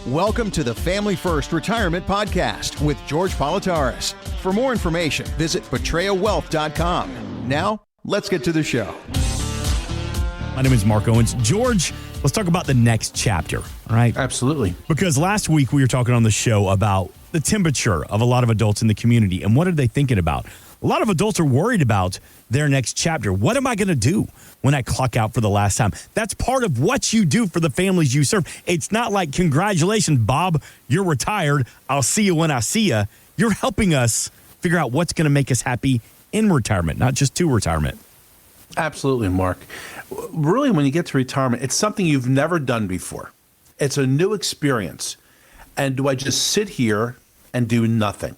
Welcome to the Family First Retirement Podcast with George Politarhos. For more information, visit betrayawealth.com. Now, let's get to the show. My name is Mark Owens. George, let's talk about the next chapter, all right? Absolutely. Because last week we were talking on the show about the temperature of a lot of adults in the community and what are they thinking about? A lot of adults are worried about their next chapter. What am I going to do when I clock out for the last time? That's part of what you do for the families you serve. It's not like, congratulations, Bob, you're retired. I'll see you when I see you. You're helping us figure out what's going to make us happy in retirement, not just to retirement. Absolutely, Mark. Really, when you get to retirement, it's something you've never done before. It's a new experience. And do I just sit here and do nothing?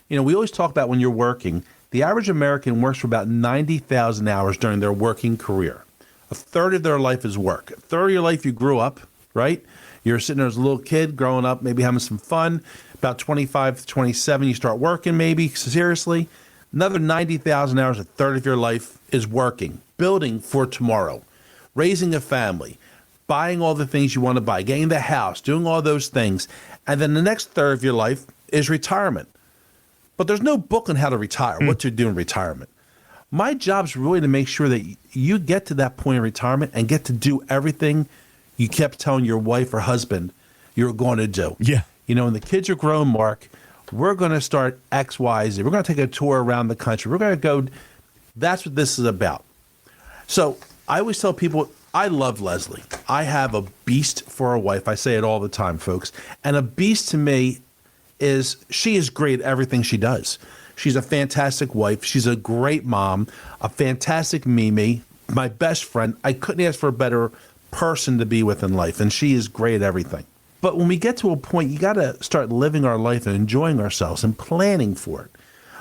You know, we always talk about when you're working, the average American works for about 90,000 hours during their working career. A third of their life is work. A third of your life you grew up, right? You're sitting there as a little kid growing up, maybe having some fun. About 25 to 27, you start working maybe, seriously. Another 90,000 hours, a third of your life is working, building for tomorrow, raising a family, buying all the things you want to buy, getting the house, doing all those things. And then the next third of your life is retirement. But there's no book on how to retire, what to do in retirement. My job is really to make sure that you get to that point in retirement and get to do everything you kept telling your wife or husband you're going to do. Yeah. You know, when the kids are grown, Mark, we're going to start X, Y, Z. We're going to take a tour around the country. We're going to go. That's what this is about. So I always tell people, I love Leslie. I have a beast for a wife. I say it all the time, folks. And a beast to me she is great at everything she does. She's a fantastic wife. She's a great mom, a fantastic Mimi, my best friend. I couldn't ask for a better person to be with in life, and she is great at everything. But when we get to a point, you got to start living our life and enjoying ourselves and planning for it.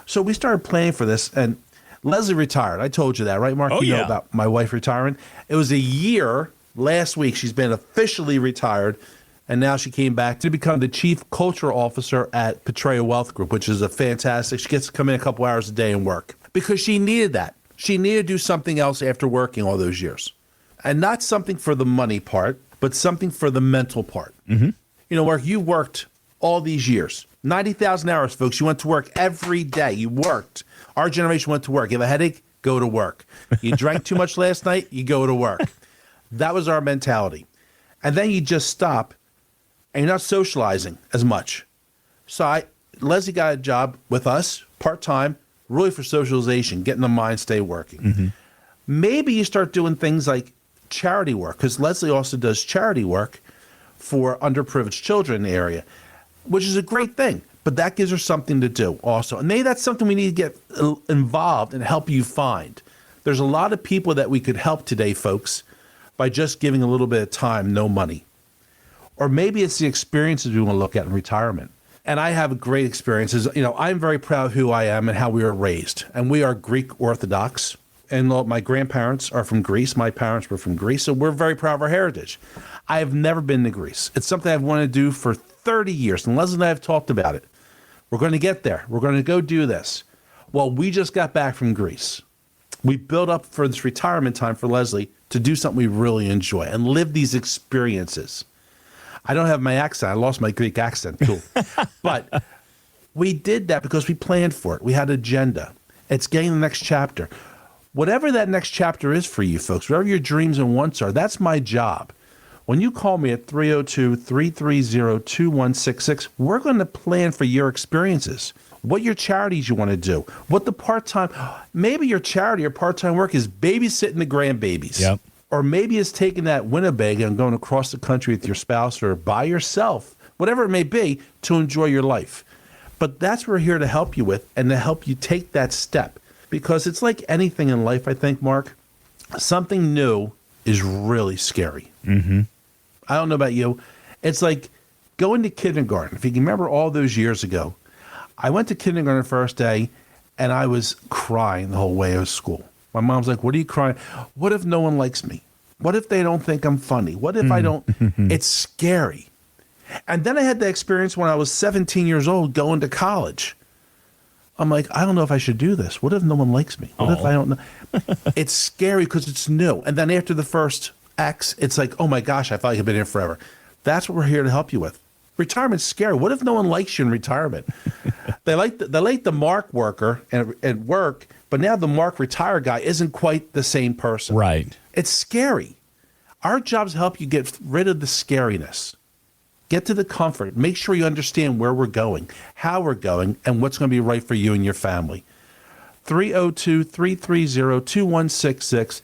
So we started planning for this, and Leslie retired. I told you that, right, Mark? Oh, you yeah. know about my wife retiring. It was a year last week. She's been officially retired. And now she came back to become the chief cultural officer at Betraya Wealth Group, which is a fantastic. She gets to come in a couple hours a day and work because she needed that. She needed to do something else after working all those years. And not something for the money part, but something for the mental part. Mm-hmm. You know, Mark, you worked all these years, 90,000 hours, folks. You went to work every day. You worked. Our generation went to work. You have a headache? Go to work. You drank too much last night? You go to work. That was our mentality. And then you just stop. And you're not socializing as much. So Leslie got a job with us, part-time, really for socialization, getting the mind stay working. Mm-hmm. Maybe you start doing things like charity work, because Leslie also does charity work for underprivileged children in the area, which is a great thing. But that gives her something to do also. And maybe that's something we need to get involved and help you find. There's a lot of people that we could help today, folks, by just giving a little bit of time, no money. Or maybe it's the experiences we want to look at in retirement. And I have great experiences. You know, I'm very proud of who I am and how we were raised. And we are Greek Orthodox. And my grandparents are from Greece. My parents were from Greece. So we're very proud of our heritage. I have never been to Greece. It's something I've wanted to do for 30 years. And Leslie and I have talked about it. We're going to get there. We're going to go do this. Well, we just got back from Greece. We built up for this retirement time for Leslie to do something we really enjoy and live these experiences. I don't have my accent. I lost my Greek accent, too. But we did that because we planned for it. We had an agenda. It's getting the next chapter. Whatever that next chapter is for you, folks, whatever your dreams and wants are, that's my job. When you call me at 302-330-2166, we're going to plan for your experiences, what your charities you want to do, what the part-time, maybe your charity or part-time work is babysitting the grandbabies. Yep. Or maybe it's taking that Winnipeg and going across the country with your spouse or by yourself, whatever it may be, to enjoy your life. But that's what we're here to help you with and to help you take that step. Because it's like anything in life, I think, Mark, something new is really scary. Mm-hmm. I don't know about you. It's like going to kindergarten. If you can remember all those years ago, I went to kindergarten the first day and I was crying the whole way of school. My mom's like, what are you crying? What if no one likes me? What if they don't think I'm funny? What if I don't? It's scary. And then I had the experience when I was 17 years old going to college. I'm like, I don't know if I should do this. What if no one likes me? What if I don't know? It's scary because it's new. And then after the first X, it's like, oh my gosh, I felt like I've been here forever. That's what we're here to help you with. Retirement's scary. What if no one likes you in retirement? They like the mark worker at work, but now the mark retired guy isn't quite the same person. Right. It's scary. Our jobs help you get rid of the scariness. Get to the comfort. Make sure you understand where we're going, how we're going, and what's going to be right for you and your family. 302-330-2166.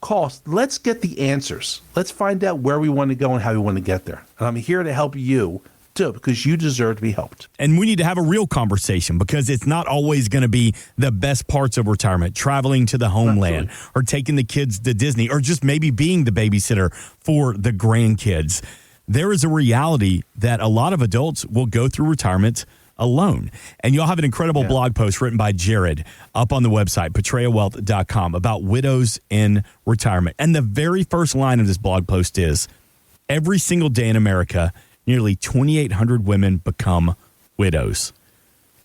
Call us. Let's get the answers. Let's find out where we want to go and how we want to get there. And I'm here to help you too, because you deserve to be helped. And we need to have a real conversation, because it's not always going to be the best parts of retirement, traveling to the homeland, or taking the kids to Disney, or just maybe being the babysitter for the grandkids. There is a reality that a lot of adults will go through retirement alone. And you'll have an incredible blog post written by Jared up on the website, betrayawealth.com, about widows in retirement. And the very first line of this blog post is, every single day in America, nearly 2,800 women become widows.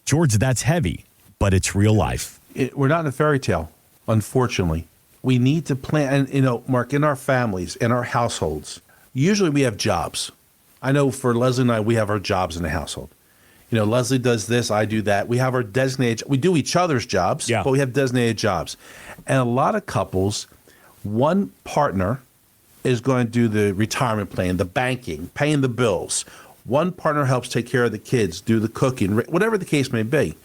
George, that's heavy, but it's real life. We're not in a fairy tale, unfortunately. We need to plan, and, Mark, in our families, in our households, usually we have jobs. I know for Leslie and I, we have our jobs in the household. Leslie does this, I do that. We have our designated, we do each other's jobs, but we have designated jobs. And a lot of couples, one partner is going to do the retirement plan, the banking, paying the bills. One partner helps take care of the kids, do the cooking, whatever the case may be.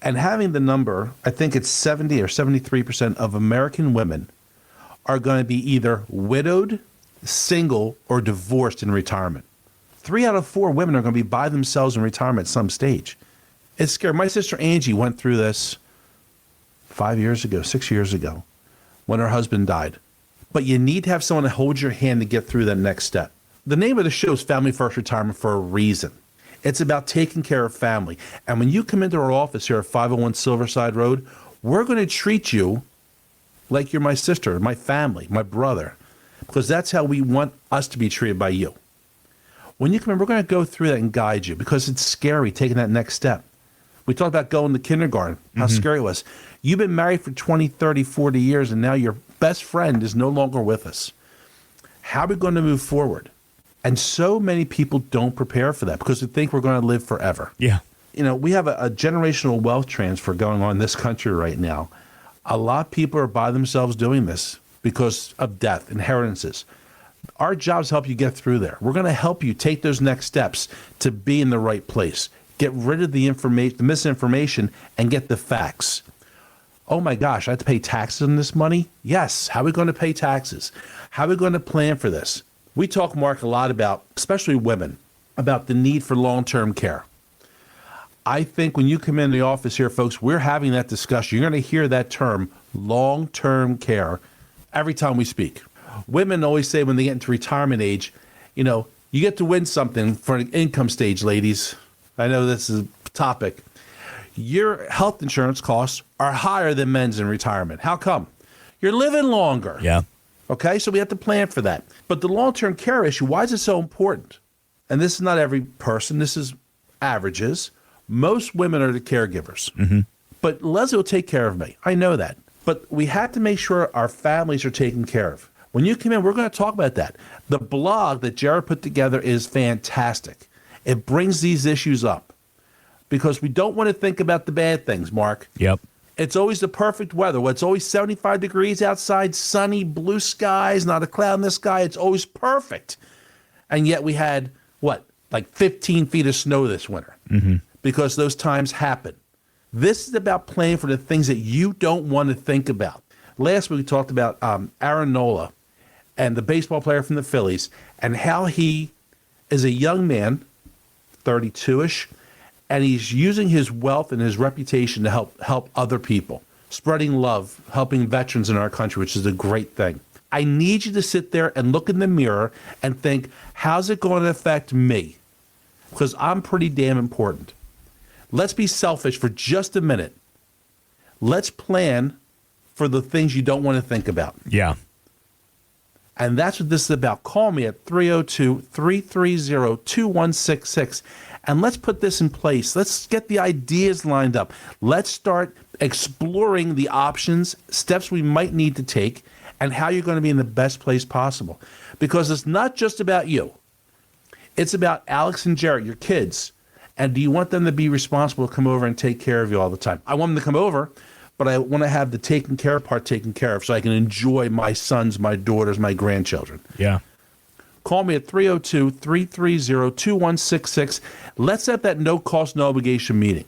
And having the number, I think it's 70 or 73% of American women are going to be either widowed, single, or divorced in retirement. 3 out of 4 women are going to be by themselves in retirement at some stage. It's scary. My sister Angie went through this 6 years ago, when her husband died. But you need to have someone to hold your hand to get through that next step. The name of the show is Family First Retirement for a reason. It's about taking care of family. And when you come into our office here at 501 Silverside Road, we're going to treat you like you're my sister, my family, my brother, because that's how we want us to be treated by you. When you come in, we're going to go through that and guide you, because it's scary taking that next step. We talked about going to kindergarten, how scary it was. You've been married for 20, 30, 40 years, and now your best friend is no longer with us. How are we going to move forward? And so many people don't prepare for that because they think we're going to live forever. Yeah. We have a generational wealth transfer going on in this country right now. A lot of people are by themselves doing this because of death, inheritances. Our jobs help you get through there. We're going to help you take those next steps to be in the right place. Get rid of the misinformation, and get the facts. Oh my gosh, I have to pay taxes on this money? Yes. How are we going to pay taxes? How are we going to plan for this? We talk, Mark, a lot about, especially women, about the need for long-term care. I think when you come in the office here, folks, we're having that discussion. You're going to hear that term, long-term care, every time we speak. Women always say when they get into retirement age, you get to win something for an income stage, ladies. I know this is a topic. Your health insurance costs are higher than men's in retirement. How come? You're living longer. Yeah. Okay, so we have to plan for that. But the long-term care issue, why is it so important? And this is not every person. This is averages. Most women are the caregivers. Mm-hmm. But Leslie will take care of me. I know that. But we have to make sure our families are taken care of. When you come in, we're going to talk about that. The blog that Jared put together is fantastic. It brings these issues up because we don't want to think about the bad things, Mark. Yep. It's always the perfect weather. It's always 75 degrees outside, sunny, blue skies, not a cloud in the sky. It's always perfect. And yet we had, like 15 feet of snow this winter because those times happen. This is about planning for the things that you don't want to think about. Last week we talked about Aaron Nola and the baseball player from the Phillies and how he is a young man, 32-ish, and he's using his wealth and his reputation to help other people, spreading love, helping veterans in our country, which is a great thing. I need you to sit there and look in the mirror and think, how's it going to affect me? Because I'm pretty damn important. Let's be selfish for just a minute. Let's plan for the things you don't want to think about. Yeah. And that's what this is about. Call me at 302-330-2166. And let's put this in place. Let's get the ideas lined up. Let's start exploring the options, steps we might need to take, and how you're going to be in the best place possible. Because it's not just about you. It's about Alex and Jarrett, your kids. And do you want them to be responsible to come over and take care of you all the time? I want them to come over, but I want to have the taking care part taken care of so I can enjoy my sons, my daughters, my grandchildren. Yeah. Call me at 302-330-2166. Let's have that no-cost, no-obligation meeting.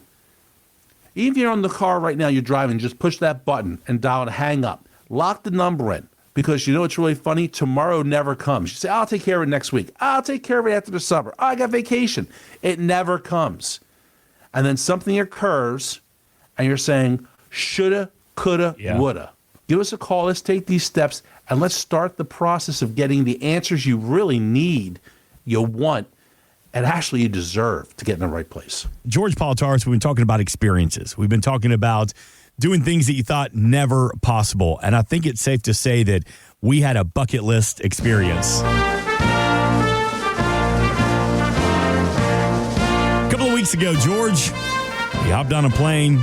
Even if you're in the car right now, you're driving, just push that button and dial and hang up. Lock the number in. Because you know what's really funny? Tomorrow never comes. You say, I'll take care of it next week. I'll take care of it after the summer. Oh, I got vacation. It never comes. And then something occurs, and you're saying, shoulda, coulda, woulda. Give us a call. Let's take these steps, and let's start the process of getting the answers you really need, you want, and actually you deserve to get in the right place. George Politarhos, we've been talking about experiences. We've been talking about doing things that you thought never possible. And I think it's safe to say that we had a bucket list experience. A couple of weeks ago, George, he hopped on a plane,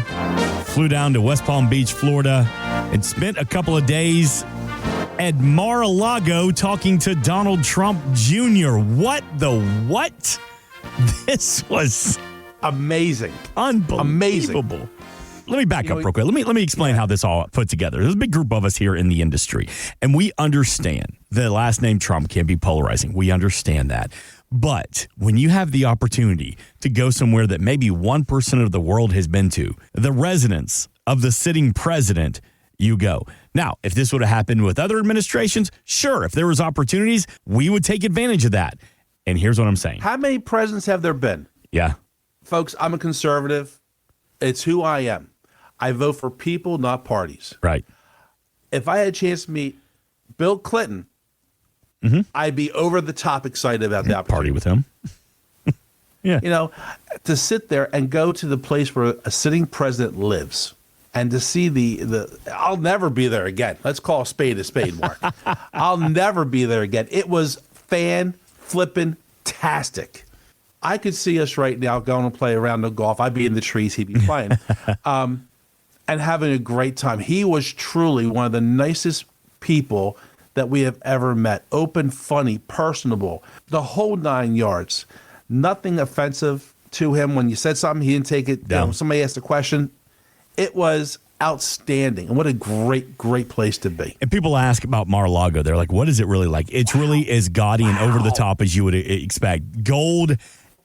flew down to West Palm Beach, Florida, and spent a couple of days at Mar-a-Lago talking to Donald Trump Jr. What the what? This was amazing. Unbelievable. Let me back up real quick. Let me explain how this all put together. There's a big group of us here in the industry, and we understand the last name Trump can be polarizing. We understand that. But when you have the opportunity to go somewhere that maybe 1% of the world has been to, the residence of the sitting president, you go. Now, if this would have happened with other administrations, sure, if there was opportunities, we would take advantage of that. And here's what I'm saying. How many presidents have there been? Yeah. Folks, I'm a conservative. It's who I am. I vote for people, not parties. Right. If I had a chance to meet Bill Clinton, I'd be over the top excited about the opportunity. Party with him. Yeah. You know, to sit there and go to the place where a sitting president lives and to see the I'll never be there again. Let's call a spade, Mark. I'll never be there again. It was fan-flippin'-tastic. I could see us right now going to play around the golf. I'd be in the trees, he'd be playing. And having a great time. He was truly one of the nicest people that we have ever met. Open, funny, personable, the whole 9 yards. Nothing offensive to him. When you said something, he didn't take it down. You know, somebody asked a question. It was outstanding. And what a great, great place to be. And people ask about Mar-a-Lago. They're like, what is it really like? It's really as gaudy and over the top as you would expect. Gold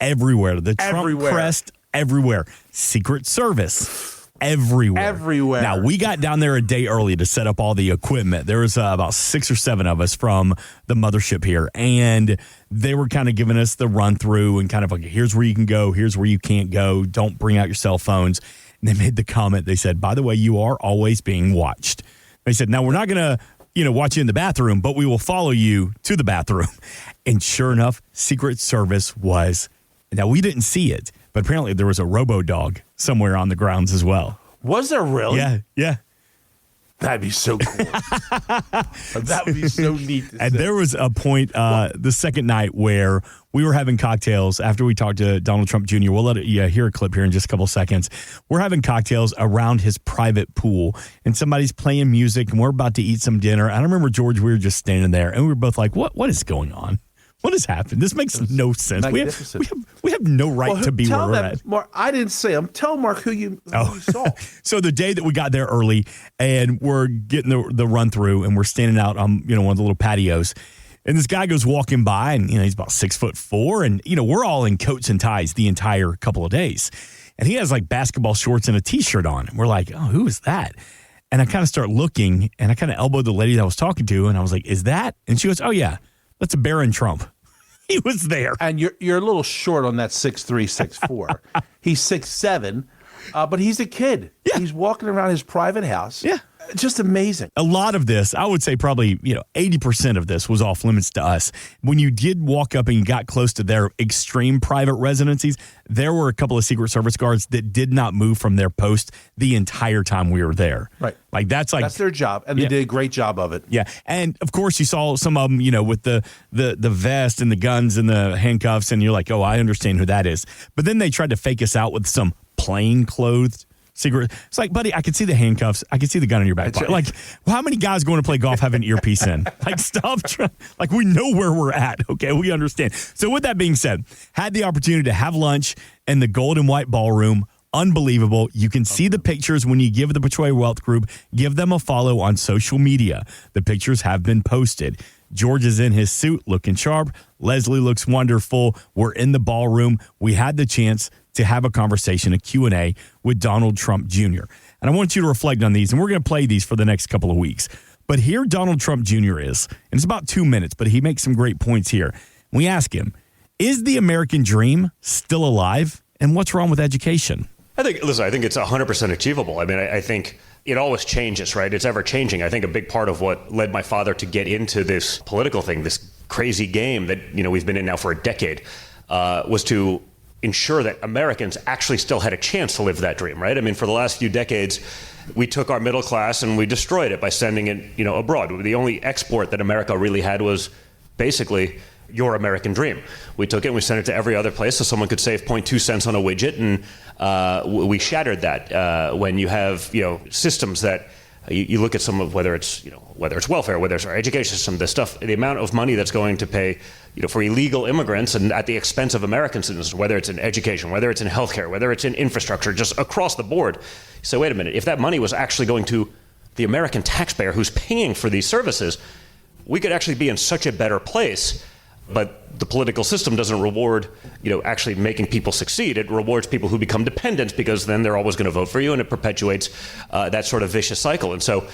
everywhere. The Trump crest everywhere. Secret Service everywhere. Now, we got down there a day early to set up all the equipment. There was about 6 or 7 of us from the mothership here, and they were kind of giving us the run through and kind of like, here's where you can go, here's where you can't go, don't bring out your cell phones. And they made the comment, they said, by the way, you are always being watched. They said, now we're not going to watch you in the bathroom, but we will follow you to the bathroom. And sure enough, Secret Service was, now we didn't see it, but apparently there was a robo-dog somewhere on the grounds as well. Was there really? Yeah. That'd be so cool. That would be so neat to And see. there was a point the second night where we were having cocktails after we talked to Donald Trump Jr. We'll let you hear a clip here in just a couple seconds. We're having cocktails around his private pool, and somebody's playing music, and we're about to eat some dinner. I remember, George, we were just standing there, and we were both like, what is going on? What has happened? This makes no sense. We have no right to be where we're at. Mark, I didn't say him. Tell Mark who you saw. So the day that we got there early and we're getting the run through and we're standing out on one of the little patios, and this guy goes walking by, and he's about 6'4", and we're all in coats and ties the entire couple of days, and he has like basketball shorts and a t-shirt on, and we're like, oh, who is that? And I kind of start looking, and I kind of elbowed the lady that I was talking to, and I was like, is that? And she goes, oh yeah, that's a Barron Trump. He was there. And you're a little short on that 6'3", 6'4". He's 6'7", but he's a kid. Yeah. He's walking around his private house. Yeah. Just amazing. A lot of this, I would say probably 80% of this was off limits to us. When you did walk up and you got close to their extreme private residencies, there were a couple of Secret Service guards that did not move from their post the entire time we were there. Right. That's their job, and they did a great job of it. Yeah, and of course you saw some of them, with the vest and the guns and the handcuffs, and you're like, oh, I understand who that is. But then they tried to fake us out with some plain-clothed secret. It's like, buddy, I can see the handcuffs. I can see the gun in your back pocket. Like, how many guys going to play golf have an earpiece in? Like, stop trying. Like, we know where we're at. Okay, we understand. So with that being said, had the opportunity to have lunch in the gold and white ballroom. Unbelievable. You can see the pictures when you give the Petrea Wealth Group. Give them a follow on social media. The pictures have been posted. George is in his suit looking sharp. Leslie looks wonderful. We're in the ballroom. We had the chance to have a conversation, a Q&A with Donald Trump Jr. And I want you to reflect on these, and we're going to play these for the next couple of weeks. But here Donald Trump Jr. is, and it's about 2 minutes, but he makes some great points here. We ask him, is the American dream still alive? And what's wrong with education? I think it's 100% achievable. I mean, I think it always changes, right? It's ever changing. I think a big part of what led my father to get into this political thing, this crazy game that, we've been in now for a decade, was to ensure that Americans actually still had a chance to live that dream, right? I mean, for the last few decades, we took our middle class and we destroyed it by sending it, abroad. The only export that America really had was basically your American dream. We took it and we sent it to every other place so someone could save 0.2 cents on a widget, and we shattered that. When you have systems that you look at some of whether it's welfare, whether it's our education system, the amount of money that's going to pay for illegal immigrants and at the expense of American citizens, whether it's in education, whether it's in healthcare, whether it's in infrastructure, just across the board. So wait a minute, if that money was actually going to the American taxpayer who's paying for these services, we could actually be in such a better place. But the political system doesn't reward, actually making people succeed. It rewards people who become dependents because then they're always going to vote for you, and it perpetuates that sort of vicious cycle. And so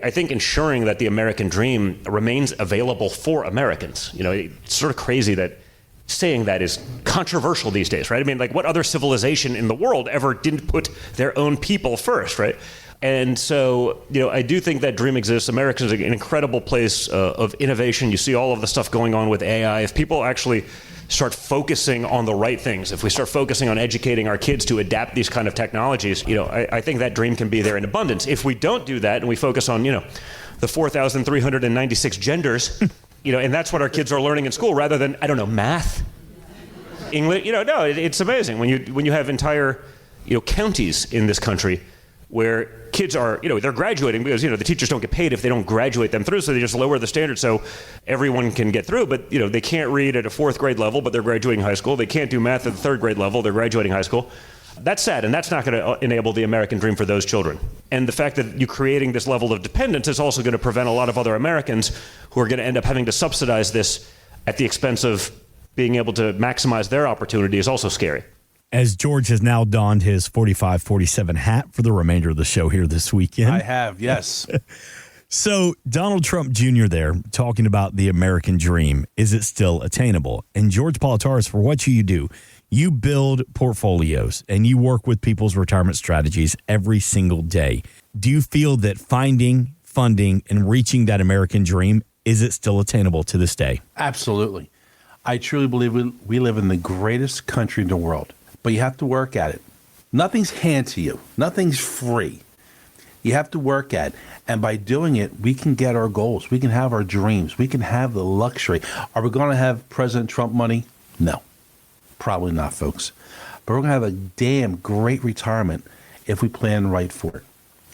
I think ensuring that the American dream remains available for Americans, it's sort of crazy that saying that is controversial these days, right? I mean, like, what other civilization in the world ever didn't put their own people first, right? And so, I do think that dream exists. America is an incredible place of innovation. You see all of the stuff going on with AI. If people actually start focusing on the right things, if we start focusing on educating our kids to adapt these kind of technologies, I think that dream can be there in abundance. If we don't do that and we focus on, the 4,396 genders, and that's what our kids are learning in school rather than, math, English, no, it's amazing when you have entire, counties in this country where kids are, they're graduating because, the teachers don't get paid if they don't graduate them through, so they just lower the standard so everyone can get through. But, they can't read at a 4th grade level, but they're graduating high school. They can't do math at the 3rd grade level, they're graduating high school. That's sad, and that's not going to enable the American dream for those children. And the fact that you're creating this level of dependence is also going to prevent a lot of other Americans who are going to end up having to subsidize this at the expense of being able to maximize their opportunity is also scary. As George has now donned his 45-47 hat for the remainder of the show here this weekend. I have, yes. So Donald Trump Jr. there talking about the American dream. Is it still attainable? And George Politarhos, for what you do, you build portfolios and you work with people's retirement strategies every single day. Do you feel that finding, funding, and reaching that American dream, is it still attainable to this day? Absolutely. I truly believe we live in the greatest country in the world. But you have to work at it. Nothing's handed to you. Nothing's free. You have to work at it. And by doing it, we can get our goals. We can have our dreams. We can have the luxury. Are we going to have President Trump money? No. Probably not, folks. But we're going to have a damn great retirement if we plan right for it,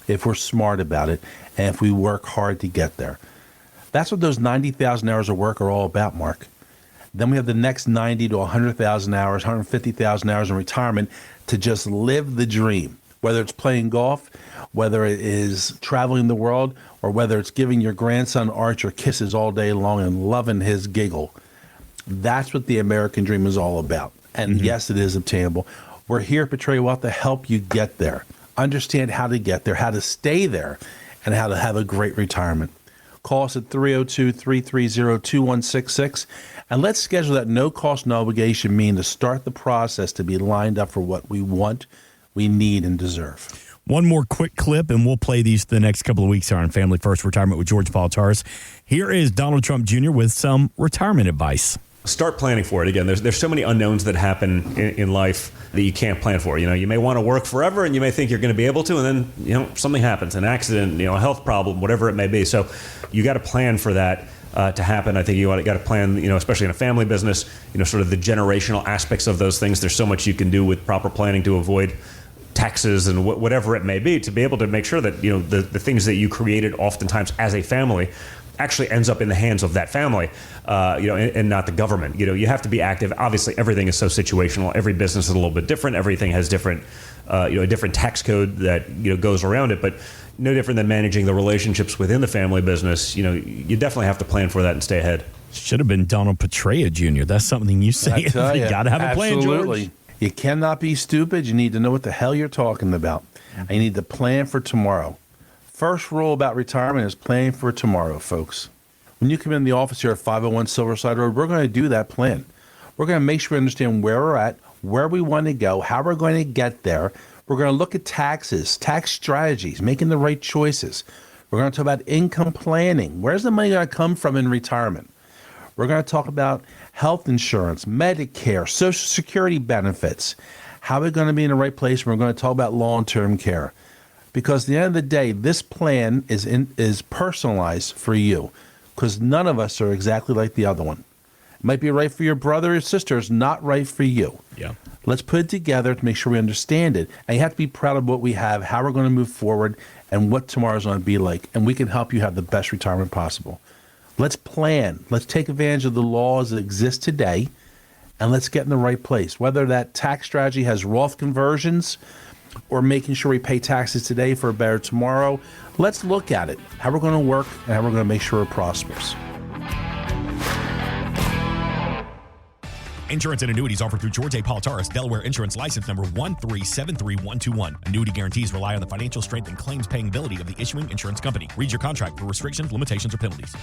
if we're smart about it, and if we work hard to get there. That's what those 90,000 hours of work are all about, Mark. Then we have the next 90 to 100,000 hours, 150,000 hours in retirement to just live the dream, whether it's playing golf, whether it is traveling the world, or whether it's giving your grandson Archer kisses all day long and loving his giggle. That's what the American dream is all about. And yes, it is obtainable. We're here at Petrea Wealth to help you get there, understand how to get there, how to stay there, and how to have a great retirement. Call us at 302-330-2166, and let's schedule that no-cost, no-obligation meeting to start the process to be lined up for what we want, we need, and deserve. One more quick clip, and we'll play these the next couple of weeks here on Family First Retirement with George Politarhos. Here is Donald Trump Jr. with some retirement advice. Start planning for it. Again, there's so many unknowns that happen in life that you can't plan for. You may want to work forever and you may think you're going to be able to, and then, something happens, an accident, a health problem, whatever it may be. So you got to plan for that to happen. I think you got to plan, especially in a family business, sort of the generational aspects of those things. There's so much you can do with proper planning to avoid taxes and whatever it may be, to be able to make sure that, you know, the things that you created oftentimes as a family actually ends up in the hands of that family, you know, and not the government. You know, you have to be active. Obviously, everything is so situational. Every business is a little bit different. Everything has different, you know, a different tax code that, you know, goes around it. But no different than managing the relationships within the family business. You know, you definitely have to plan for that and stay ahead. Should have been Donald Petraea Jr. That's something you say. You got to have a plan, George. You cannot be stupid. You need to know what the hell you're talking about. And you need to plan for tomorrow. First rule about retirement is plan for tomorrow, folks. When you come in the office here at 501 Silverside Road, we're going to do that plan. We're going to make sure we understand where we're at, where we want to go, how we're going to get there. We're going to look at taxes, tax strategies, making the right choices. We're going to talk about income planning. Where's the money going to come from in retirement? We're going to talk about health insurance, Medicare, Social Security benefits. How we're going to be in the right place. And we're going to talk about long-term care. Because at the end of the day, this plan is personalized for you, because none of us are exactly like the other one. It might be right for your brother or sister. It's not right for you. Yeah. Let's put it together to make sure we understand it. And you have to be proud of what we have, how we're going to move forward, and what tomorrow's going to be like. And we can help you have the best retirement possible. Let's plan. Let's take advantage of the laws that exist today, and let's get in the right place. Whether that tax strategy has Roth conversions or making sure we pay taxes today for a better tomorrow, let's look at it, how we're going to work and how we're going to make sure it prospers. Insurance and annuities offered through George Politarhos, Delaware Insurance License Number 1373121. Annuity guarantees rely on the financial strength and claims paying ability of the issuing insurance company. Read your contract for restrictions, limitations, or penalties.